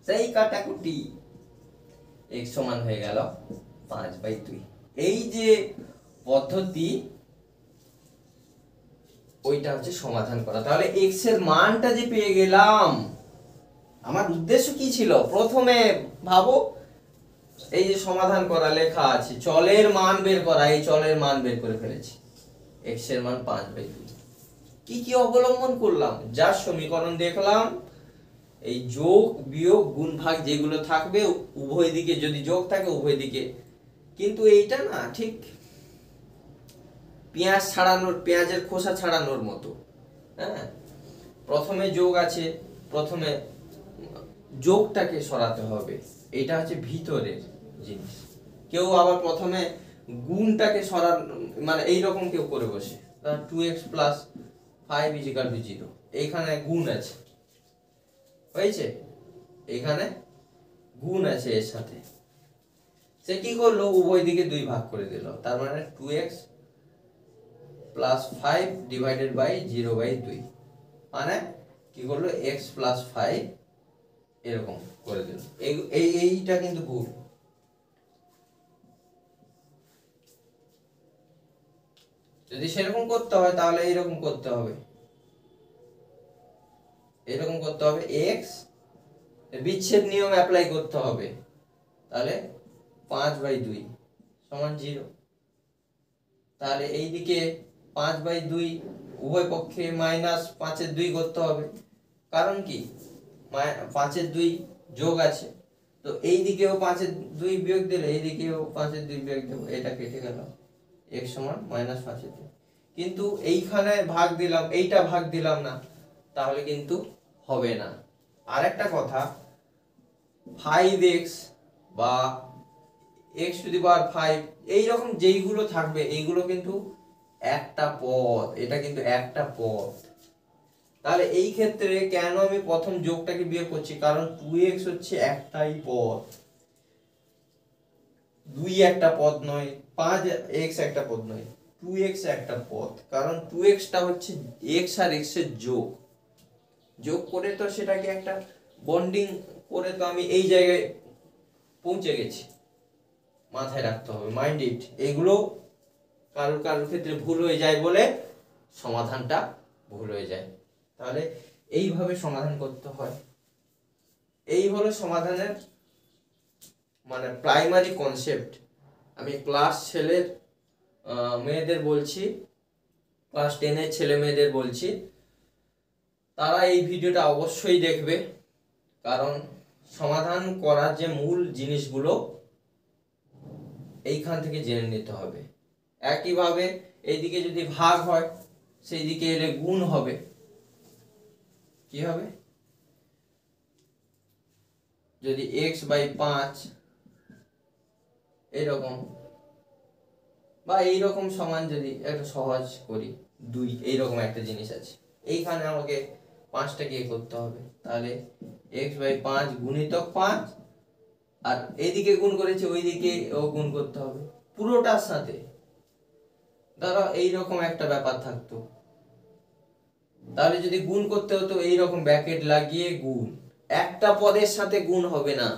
সেই কাটাকুটি, x সমান হয়ে গেল 5/2। এই যে পদ্ধতি, ওইটা হচ্ছে সমাধান করা। তাহলে x এর মানটা যে পেয়ে গেলাম, আমার উদ্দেশ্য কি ছিল? প্রথমে ভাবো, এই যে সমাধান করা লেখা আছে, চলের মান বের করা, এই চলের মান বের করে ফেলেছি, x এর মান 5/2। কি কি অবলম্বন করলাম? যার সমীকরণ দেখলাম, এই যোগ বিয়োগ গুণ ভাগ যেগুলো থাকবে উভয় দিকে, যদি যোগ থাকে উভয় দিকে, কিন্তু এইটা না ঠিক পেঁয়াজ ছাড়ানোর, পেঁয়াজের খোসা ছাড়ানোর মতো, হ্যাঁ, প্রথমে যোগ আছে, প্রথমে যোগটাকে সরাতে হবে, এটা হচ্ছে ভিতরের জিনিস। কেউ আবার প্রথমে গুণটাকে সরান, মানে এইরকম কেউ করে বসে, 2x + 5 = 0, এইখানে গুণ আছে, হয়েছে, এইখানে গুণ আছে এর সাথে, সে কি করলো? উভয় দিকে 2 ভাগ করে দিল, তার মানে 2x + 5 / 0/2, মানে কি করলো? x + 5 এরকম করে দিল। এইটা কিন্তু ভুল। যদি সেরকম করতে হয় তাহলে এইরকম করতে হবে, এরকম করতে হবে, x বিচ্ছেদ নিয়ম অ্যাপ্লাই করতে হবে, তাহলে 5/2 সমান 0। তাহলে এইদিকে 5/2 উভয় পক্ষে -5/2 করতে হবে, কারণ কি 5/2 যোগ আছে, তো এই দিকেও 5/2 বিয়োগ দিলে এইদিকেও 5/2 বিয়োগ দেবো, এটা কেটে গেল, x সমান -5/2। কিন্তু এইখানে ভাগ দিলাম, এইটা ভাগ দিলাম না, তাহলে কিন্তু হবে না। আরেকটা কথা, 5x বা x⁵ এইরকম যেইগুলো থাকবে এইগুলো কিন্তু একটা পদ, এটা কিন্তু একটা পদ। তাহলে এই ক্ষেত্রে কেন আমি প্রথম যোগটাকে বিয়োগ করছি? কারণ 2x হচ্ছে একটাই পদ, 2 একটা পদ নয়, 5x একটা পদ নয়, 2x একটা পদ। কারণ 2x টা হচ্ছে x আর x এর যোগ, যোগ করে তো সেটাকে একটা বন্ডিং করে তো আমি এই জায়গায় পৌঁছে গেছি। মাথায় রাখতে হবে, মাইন্ড ইট। এগুলো কারোর ক্ষেত্রে ভুল হয়ে যায় বলে সমাধানটা ভুল হয়ে যায়। তাহলে এইভাবে সমাধান করতে হয়। এই হলো সমাধানের মানে প্রাইমারি কনসেপ্ট। আমি ক্লাস মেয়েদের বলছি, ক্লাস 10-এর ছেলে মেয়েদের বলছি, তারা এই ভিডিওটা অবশ্যই দেখবে, কারণ সমাধান করার যে মূল জিনিসগুলো এইখান থেকে জেনে নিতে হবে। একইভাবে এইদিকে যদি ভাগ হয়, সেই দিকে এলে গুণ হবে, কি হবে? যদি x/5 এইরকম বা এইরকম সমান, যদি একটা সহজ করি 2, এইরকম একটা জিনিস আছে, এইখানে আমাকে 5টা কি করতে হবে, তাহলে x/5 গুণিতক 5, আর এইদিকে গুণ করেছে ওইদিকে ও গুণ করতে হবে পুরোটার সাথে। ধরো এইরকম একটা ব্যাপার থাকতো, তাহলে যদি গুণ করতে হতো এইরকম ব্র্যাকেট লাগিয়ে গুণ, একটা পদের সাথে গুণ হবে না,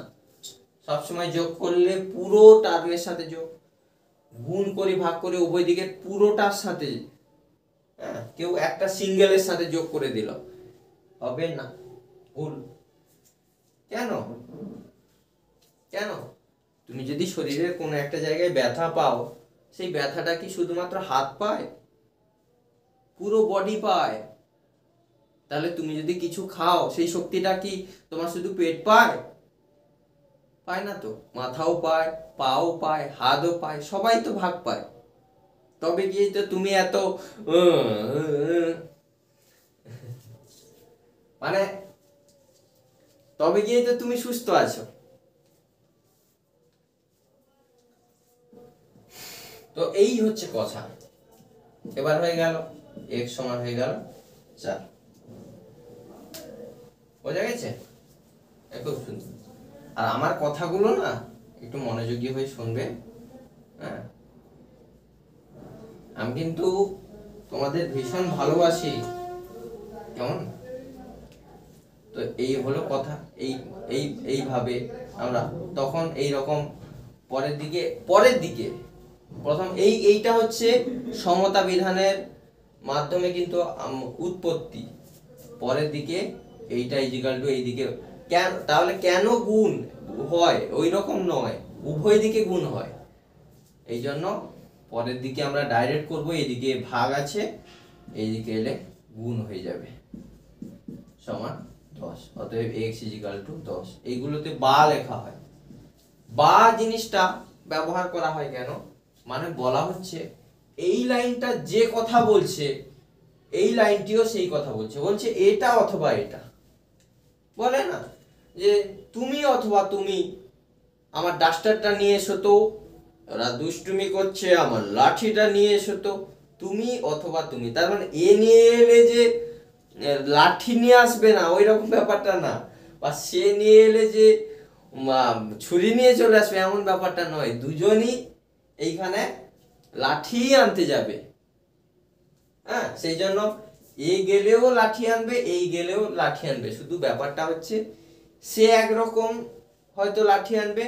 সবসময় যোগ করলে পুরো টার্মের সাথে যোগ, গুণ করি ভাগ করে উভয় দিকে পুরোটার সাথে, হ্যাঁ, কেউ একটা সিঙ্গেলের সাথে যোগ করে দিল, হবে না, ভুল। কেন? তুমি যদি শরীরের কোনো একটা জায়গায় ব্যথা পাও, সেই ব্যথাটা কি শুধুমাত্র হাত পায়? পুরো বডি পায়। তাহলে তুমি যদি কিছু খাও সেই শক্তিটা কি তোমার শুধু পেট পায়? পায় না তো, মাথাও পায়, পাও পায়, হাতও পায়, সবাই তো ভাগ পায়। তবে গিয়ে তো তুমি এত মানে তবে গিয়ে তো তুমি সুস্থ আছো। তো এই হচ্ছে কথা। এবার হয়ে গেল x সমান হয়ে গেল 4। বোঝা গেছে? খুব সুন্দর। আর আমার কথাগুলো না একটু মনোযোগী হয়ে শুনবে। হ্যাঁ, আমি কিন্তু তোমাদের ভীষণ ভালোবাসি, কেমন? তো এই হলো কথা। এই এই এইভাবে আমরা তখন এই রকম পরের দিকে প্রথম এইটা হচ্ছে সমতা বিধানের মাধ্যমে কিন্তু উৎপত্তি। পরের দিকে এইটা ইজিক্যাল টু এইদিকে কেন, তাহলে কেন গুণ হয়? ওই রকম নয়, উভয় দিকে গুণ হয়। এই জন্য পরের দিকে আমরা ডাইরেক্ট করব, এইদিকে ভাগ আছে, এইদিকে এলে গুণ হয়ে যাবে সমান 10। অতএব x ইজিক্যাল টু 10। এইগুলোতে বা লেখা হয়। বা জিনিসটা ব্যবহার করা হয় কেন? মানে বলা হচ্ছে এই লাইনটা যে কথা বলছে এই লাইনটিও সেই কথা বলছে। বলছে এটা অথবা এটা। বলে না যে তুমি অথবা তুমি আমার ডাস্টারটা নিয়ে এসো তো, ওরা দুষ্টুমি করছে, আমার লাঠিটা নিয়ে এসো তো। তুমি অথবা তুমি, তার মানে এ নিয়ে এলে যে লাঠি নিয়ে আসবে না ওই রকম ব্যাপারটা না, বা সে নিয়ে এলে যে ছুরি নিয়ে চলে আসবে এমন ব্যাপারটা নয়। দুজনই এইখানে লাঠি আনতে যাবে। হ্যাঁ, সেই জন্য এ গেলেও লাঠি আনবে, এই গেলেও লাঠি আনবে। শুধু ব্যাপারটা হচ্ছে সে একরকম হয়তো লাঠি আনবে,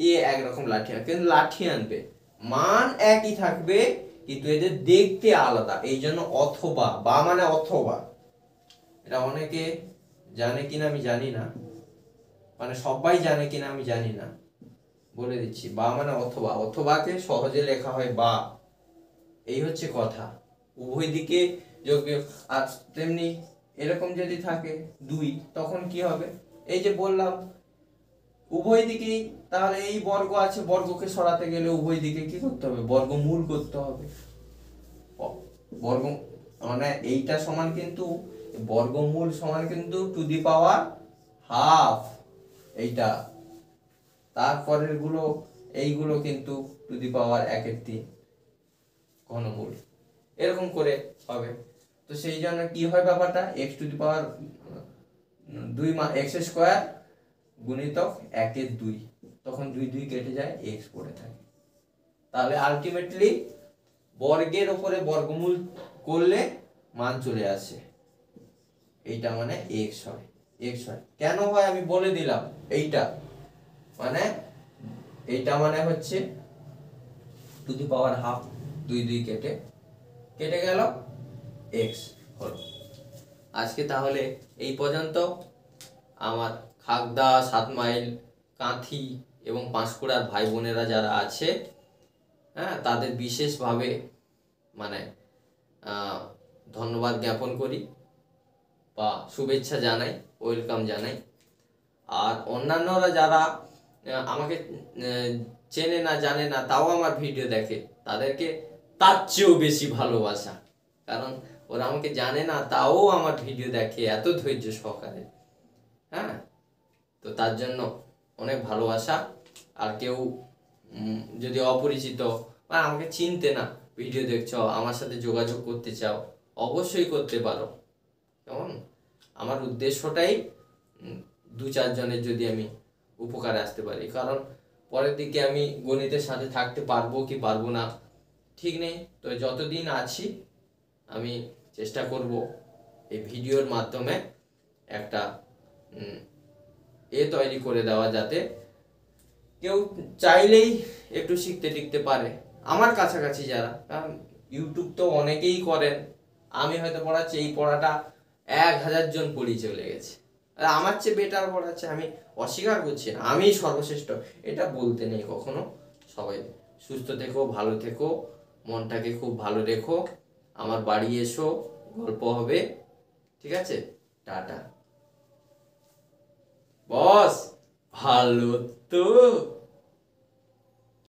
এ একরকম লাঠি আনবে, কিন্তু লাঠি আনবে, মান একই থাকবে, কিন্তু এদের দেখতে আলাদা। এই জন্য অথবা, বা মানে অথবা। এটা অনেকে জানে কিনা আমি জানি না, মানে সবাই জানে কিনা আমি জানি না, বলে দিচ্ছি। বা মানে অথবা, অথবাকে সহজে লেখা হয় বা। এই হচ্ছে কথা। উভয় দিকে যোগ। আর তেমনি এরকম যদি থাকে 2, তখন কি হবে? এই যে বললাম উভয় দিকেই, তাহলে এই বর্গ আছে, বর্গকে সরাতে গেলে উভয় দিকে কি করতে হবে? বর্গমূল করতে হবে। বর্গ মানে এইটা সমান কিন্তু বর্গমূল সমান কিন্তু টু দি পাওয়ার হাফ। এইটা তারপরের গুলো এইগুলো কিন্তু টু দি পাওয়ার 1/3 ঘনমূল, এরকম করে হবে। তো সেই জন্য কি হয় ব্যাপারটা? x to the power 2 x square গুণিতক 1/2, তখন 2 2 কেটে যায়, x পড়ে থাকে। তাহলে আলটিমেটলি বর্গের উপরে বর্গমূল করলে মান চলে আসে, এইটা মানে x হয়। x হয় কেন হয় আমি বলে দিলাম। এইটা মানে হচ্ছে টু দি পাওয়ার হাফ, 2 2 কেটে গেল, x হলো। আজকে তাহলে এই পর্যন্ত। আমার খাগদা, 7 মাইল, কাঁথি এবং পাঁশকুড়ার ভাই বোনেরা যারা আছে, হ্যাঁ, তাদের বিশেষভাবে মানে ধন্যবাদ জ্ঞাপন করি বা শুভেচ্ছা জানাই, ওয়েলকাম জানাই। আর অন্যান্যরা যারা আমাকে চেনে না, জানে না, তাও আমার ভিডিও দেখে, তাদেরকে তার চেয়েও বেশি ভালোবাসা। কারণ ওরা আমাকে জানে না, তাও আমার ভিডিও দেখে এত ধৈর্য সহকারে। হ্যাঁ, তো তার জন্য অনেক ভালোবাসা। আর কেউ যদি অপরিচিত বা আমাকে চিনতে না ভিডিও দেখছো, আমার সাথে যোগাযোগ করতে চাও, অবশ্যই করতে পারো। কেমন? আমার উদ্দেশ্যটাই 2-4 জনের যদি আমি উপকারে আসতে পারি। কারণ পরের দিকে আমি গণিতের সাথে থাকতে পারবো কি পারবো না ঠিক নেই। তো যতদিন আছি আমি চেষ্টা করব এই ভিডিওর মাধ্যমে একটা তৈরি করে দেওয়া, যাতে কেউ চাইলেই একটু শিখতে টিকতে পারে আমার কাছাকাছি যারা। কারণ ইউটিউব তো অনেকেই করেন, আমি হয়তো পড়াচ্ছি, এই পড়াটা 1000 জন পড়ি চলে গেছে, আর আমার চেয়ে বেটার পড়াচ্ছে। আমি অস্বীকার করছি না, আমি সর্বশ্রেষ্ঠ এটা বলতে নেই কখনো। সবাই সুস্থ থেকো, ভালো থেকো, মনটাকে খুব ভালো রেখো, আমার বাড়ি এসো, গল্প হবে, ঠিক আছে? টাটা। বস, ভালো তো?